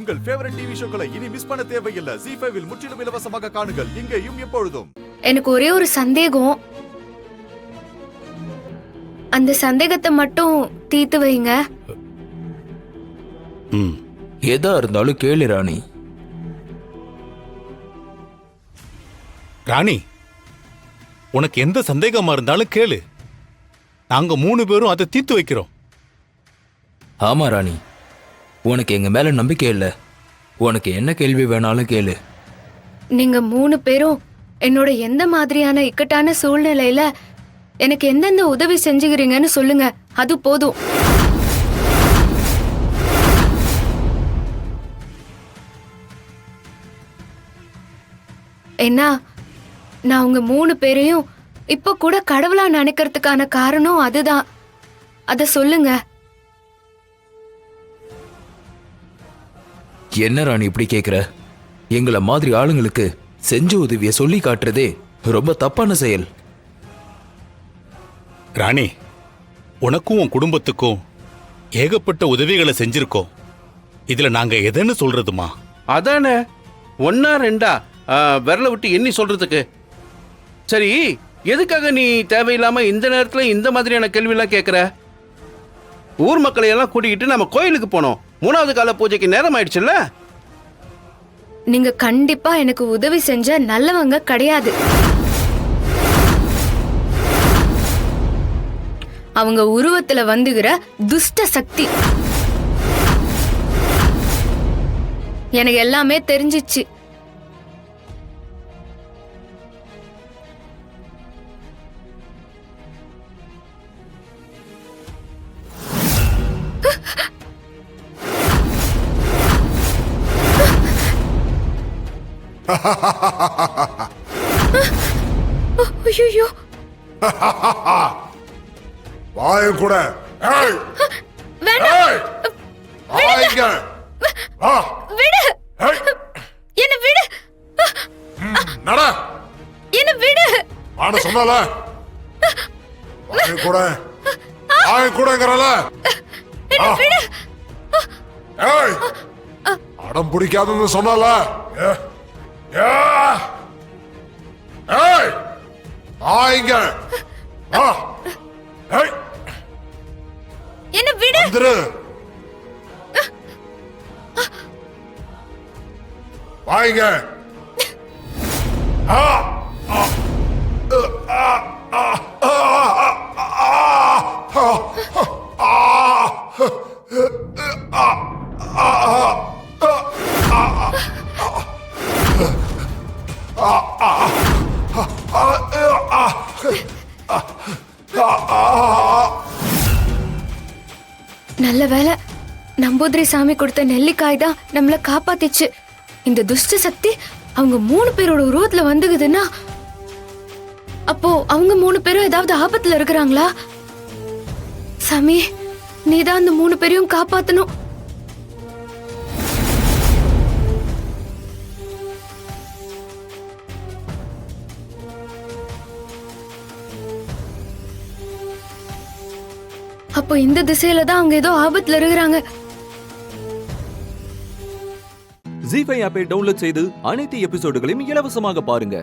உங்கள் favourite TV ஷோக்களை இனி miss பண்ண தேவையில்லை. ZEE5 இல் முற்றிலும் இலவசமாக காணுங்கள், இங்கேயும் எப்பொழுதும். எனக்கு ஒரே ஒரு சந்தேகம், அந்த சந்தேகத்தை மட்டும் தீர்த்து வைங்க. எதா இருந்தாலும் கேளு ராணி. ராணி, உனக்கு எந்த சந்தேகமா இருந்தாலும் கேளு. நாங்க 3 பேரும் அதை தீர்த்து வைக்கிறோம். ஆமா ராணி, உனக்கு எங்க மேல நம்பிக்கை இல்ல. உனக்கு என்ன கேள்வி வேணாலும் கேளு. நீங்க 3 பேரும் என்னோட எந்த மாதிரியான இக்கட்டான சூழ்நிலையில எனக்கு எந்தெந்த உதவி செஞ்சுக்கிறீங்கன்னு சொல்லுங்க, அது போதும். என்ன, நான் உங்க 3 பேரையும் இப்ப கூட கடவுளா நினைக்கிறதுக்கான காரணம் அதுதான். அத சொல்லுங்க. என்ன ராணி இப்படி கேக்குற? எங்கள மாதிரி ஆளுங்களுக்கு செஞ்ச உதவிய சொல்லி காட்டுறதே ரொம்ப தப்பான செயல். ராணி, உனக்கும் உன் குடும்பத்துக்கும் ஏகப்பட்ட உதவிகளை செஞ்சிருக்கோம். இதுல நாங்க எதுன்னு சொல்றதுமா? அதானே, 1 2 விரல விட்டு எண்ணி சொல்றதுக்கு. சரி, எதுக்காக நீ தேவையில்லாம இந்த நேரத்துல இந்த மாதிரியான கேள்வியெல்லாம் கேட்குற? ஊர் மக்களை எல்லாம் கூட்டிக்கிட்டு நம்ம கோயிலுக்கு போனோம். 3வது கால பூஜைக்கு நேரம் ஆயிடுச்சுல்ல. நீங்க கண்டிப்பா எனக்கு உதவி செஞ்ச நல்லவங்க கிடையாது. அவங்க உருவத்துல வந்துகிற துஷ்ட சக்தி. எனக்கு எல்லாமே தெரிஞ்சிச்சு. ஐயோ, வாய கூட. விடு, என்ன விடு, நட, என்ன விடு. ஆன சொன்னால வாய கூட, வாய கூடங்கறல. ஏய், அடம் பிடிக்காதன்னு சொன்னால. ஏய், ஆயிங்க. என்ன விடு. வந்துரு. வாங்க. நல்ல வேலை, நம்பூதிரி சாமி கொடுத்த நெல்லிக்காய் தான் நம்மள காப்பாத்திச்சு. இந்த துஷ்ட சக்தி அவங்க 3 பேரோட உருவத்துல வந்துகுதுன்னா, அப்போ அவங்க 3 பேரும் ஏதாவது ஆபத்துல இருக்கிறாங்களா? சாமி, நீதான் அந்த 3 பேரையும் காப்பாத்தணும். அப்போ இந்த திசையில தான் அவங்க ஏதோ ஆபத்துல இருக்கிறாங்க. ZEE5 ஆப்பை டவுன்லோட் செய்து அனைத்து எபிசோடுகளையும் இலவசமாக பாருங்க.